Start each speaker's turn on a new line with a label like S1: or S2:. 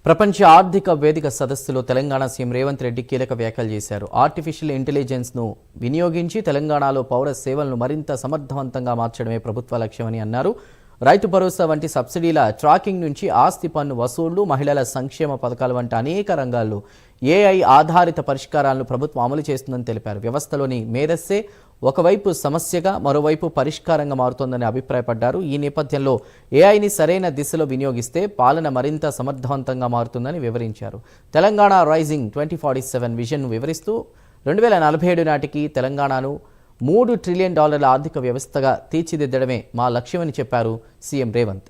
S1: ప్రపంచ ఆర్థిక వేదిక సదస్సులో తెలంగాణ సీఎం రేవంత్ రెడ్డి కీలక వ్యాఖ్యలు చేశారు. ఆర్టిఫిషియల్ ఇంటెలిజెన్స్ ను వినియోగించి తెలంగాణలో పౌర సేవలను మరింత సమర్థవంతంగా మార్చడమే ప్రభుత్వ లక్ష్యమని అన్నారు. రైతు భరోసా వంటి సబ్సిడీల ట్రాకింగ్ నుంచి ఆస్తి పన్ను వసూళ్లు, మహిళల సంక్షేమ పథకాల వంటి అనేక రంగాల్లో ఏఐ ఆధారిత పరిష్కారాలను ప్రభుత్వం అమలు చేస్తుందని తెలిపారు. వ్యవస్థలోని మేధస్సే ఒకవైపు సమస్యగా మరోవైపు పరిష్కారంగా మారుతోందని అభిప్రాయపడ్డారు. ఈ నేపథ్యంలో ఏఐని సరైన దిశలో వినియోగిస్తే పాలన మరింత సమర్థవంతంగా మారుతుందని వివరించారు. తెలంగాణ రైజింగ్ 2047 విజన్ను వివరిస్తూ 2047 నాటికి తెలంగాణను $3 ట్రిలియన్ ఆర్థిక వ్యవస్థగా తీర్చిదిద్దడమే మా లక్ష్యమని చెప్పారు సీఎం రేవంత్.